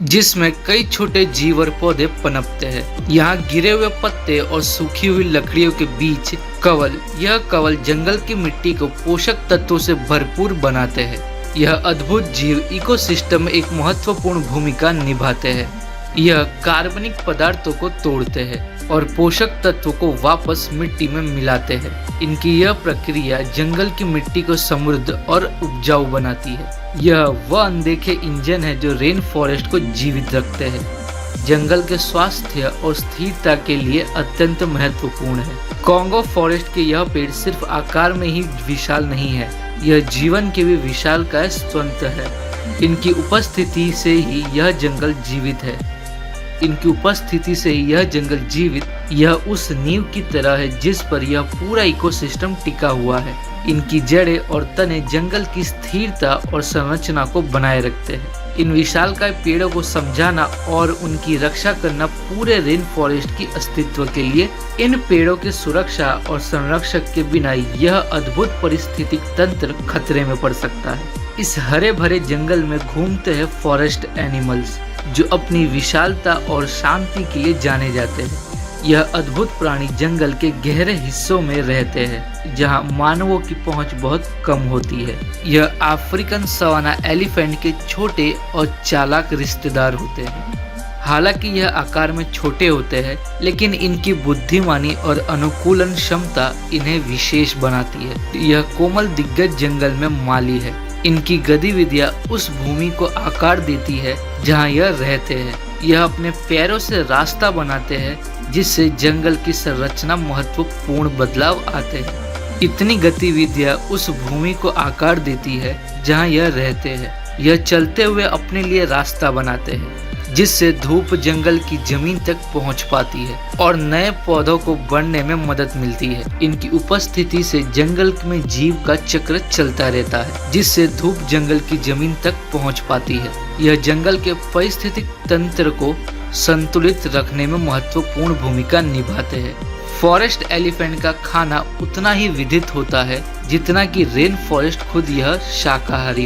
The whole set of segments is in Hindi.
जिसमें कई छोटे जीव और पौधे पनपते हैं। यहाँ गिरे हुए पत्ते और सूखी हुई लकड़ियों के बीच कवल, यह कवल जंगल की मिट्टी को पोषक तत्वों से भरपूर बनाते हैं। यह अद्भुत जीव इकोसिस्टम में एक महत्वपूर्ण भूमिका निभाते हैं। यह कार्बनिक पदार्थों को तोड़ते हैं और पोषक तत्वों को वापस मिट्टी में मिलाते हैं। इनकी यह प्रक्रिया जंगल की मिट्टी को समृद्ध और उपजाऊ बनाती है। यह वह अनदेखे इंजन है जो रेन फॉरेस्ट को जीवित रखते हैं। जंगल के स्वास्थ्य और स्थिरता के लिए अत्यंत महत्वपूर्ण है। कॉन्गो फॉरेस्ट के यह पेड़ सिर्फ आकार में ही विशाल नहीं है, यह जीवन के भी विशालकाय स्वतंत्र है। इनकी उपस्थिति से ही यह जंगल जीवित है। यह उस नींव की तरह है जिस पर यह पूरा इकोसिस्टम टिका हुआ है। इनकी जड़ें और तने जंगल की स्थिरता और संरचना को बनाए रखते हैं। इन विशालकाय पेड़ों को समझाना और उनकी रक्षा करना पूरे रेन फॉरेस्ट की अस्तित्व के लिए। इन पेड़ों की सुरक्षा और संरक्षक के बिना यह अद्भुत पारिस्थितिक तंत्र खतरे में पड़ सकता है। इस हरे भरे जंगल में घूमते हैं फॉरेस्ट एनिमल्स जो अपनी विशालता और शांति के लिए जाने जाते हैं। यह अद्भुत प्राणी जंगल के गहरे हिस्सों में रहते हैं जहां मानवों की पहुंच बहुत कम होती है। यह अफ्रीकन सवाना एलिफेंट के छोटे और चालाक रिश्तेदार होते हैं। हालांकि यह आकार में छोटे होते हैं, लेकिन इनकी बुद्धिमानी और अनुकूलन क्षमता इन्हें विशेष बनाती है। यह कोमल दिग्गज जंगल में माली है। इनकी गतिविधियां उस भूमि को आकार देती है जहां यह रहते हैं। यह अपने पैरों से रास्ता बनाते हैं जिससे जंगल की संरचना महत्वपूर्ण बदलाव आते हैं। इतनी गतिविधियां उस भूमि को आकार देती है जहां यह रहते हैं। यह चलते हुए अपने लिए रास्ता बनाते हैं जिससे धूप जंगल की जमीन तक पहुंच पाती है और नए पौधों को बढ़ने में मदद मिलती है। इनकी उपस्थिति से जंगल में जीव का चक्र चलता रहता है जिससे धूप जंगल की जमीन तक पहुंच पाती है। यह जंगल के पारिस्थितिक तंत्र को संतुलित रखने में महत्वपूर्ण भूमिका निभाते हैं। फॉरेस्ट एलिफेंट का खाना उतना ही विविध होता है जितना कि रेन फॉरेस्ट खुद यह शाकाहारी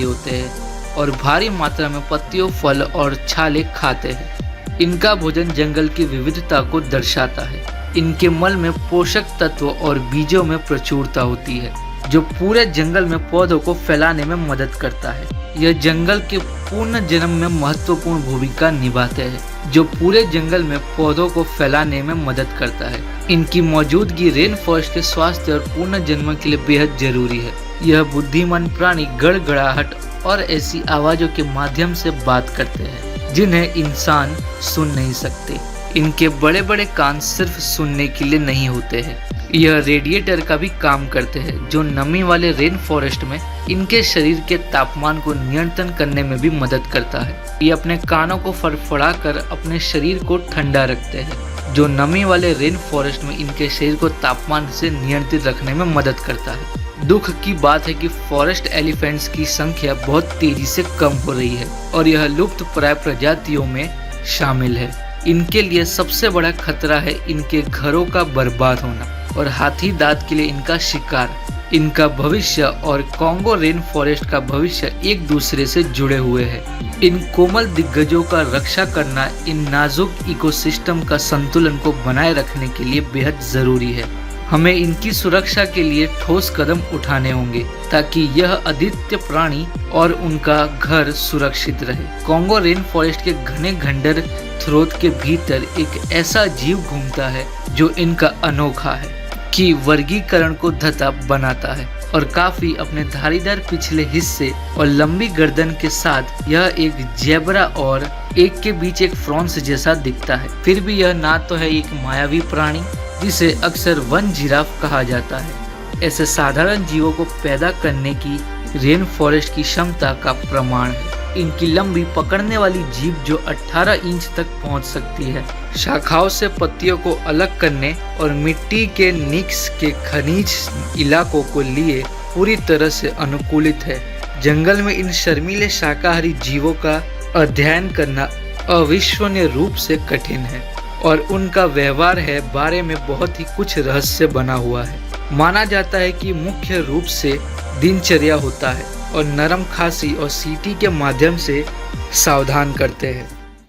होते हैं और भारी मात्रा में पत्तियों, फल और छाले खाते हैं। इनका भोजन जंगल की विविधता को दर्शाता है। इनके मल में पोषक तत्व और बीजों में प्रचुरता होती है जो पूरे जंगल में पौधों को फैलाने में मदद करता है। यह जंगल के पुनर्जन्म में महत्वपूर्ण भूमिका निभाते हैं जो पूरे जंगल में पौधों को फैलाने में मदद करता है। इनकी मौजूदगी रेन फॉरेस्ट के स्वास्थ्य और पुनर्जन्म के लिए बेहद जरूरी है। यह बुद्धिमान प्राणी गड़गड़ाहट और ऐसी आवाजों के माध्यम से बात करते हैं जिन्हें इंसान सुन नहीं सकते। इनके बड़े बड़े कान सिर्फ सुनने के लिए नहीं होते हैं, यह रेडिएटर का भी काम करते हैं जो नमी वाले रेन फॉरेस्ट में इनके शरीर के तापमान को नियंत्रण करने में भी मदद करता है। ये अपने कानों को फड़फड़ा कर अपने शरीर को ठंडा रखते हैं जो नमी वाले रेन फॉरेस्ट में इनके शरीर को तापमान से नियंत्रित रखने में मदद करता है। दुख की बात है कि फॉरेस्ट एलिफेंट्स की संख्या बहुत तेजी से कम हो रही है और यह लुप्त प्राय प्रजातियों में शामिल है। इनके लिए सबसे बड़ा खतरा है इनके घरों का बर्बाद होना और हाथी दांत के लिए इनका शिकार। इनका भविष्य और कॉन्गो रेन फॉरेस्ट का भविष्य एक दूसरे से जुड़े हुए हैं। इन कोमल दिग्गजों का रक्षा करना इन नाजुक इकोसिस्टम का संतुलन को बनाए रखने के लिए बेहद जरूरी है। हमें इनकी सुरक्षा के लिए ठोस कदम उठाने होंगे ताकि यह अद्वितीय प्राणी और उनका घर सुरक्षित रहे। कॉन्गो रेन फॉरेस्ट के घने खंडर स्रोत के भीतर एक ऐसा जीव घूमता है जो इनका अनोखा है कि वर्गीकरण को धता बनाता है और काफी अपने धारीदार पिछले हिस्से और लंबी गर्दन के साथ यह एक जेब्रा और एक के बीच एक फ्रॉन्स जैसा दिखता है। फिर भी यह ना तो है एक मायावी प्राणी जिसे अक्सर वन जिराफ कहा जाता है। ऐसे साधारण जीवों को पैदा करने की रेन फॉरेस्ट की क्षमता का प्रमाण है। इनकी लंबी पकड़ने वाली जीभ जो 18 इंच तक पहुंच सकती है, शाखाओं से पत्तियों को अलग करने और मिट्टी के निक्स के खनिज इलाकों को लिए पूरी तरह से अनुकूलित है। जंगल में इन शर्मीले शाकाहारी जीवों का अध्ययन करना अविश्वसनीय रूप से कठिन है और उनका व्यवहार है बारे में बहुत ही कुछ रहस्य बना हुआ है। माना जाता है कि मुख्य रूप से दिनचर्या होता है और नरम खांसी और सीटी के माध्यम से सावधान करते हैं।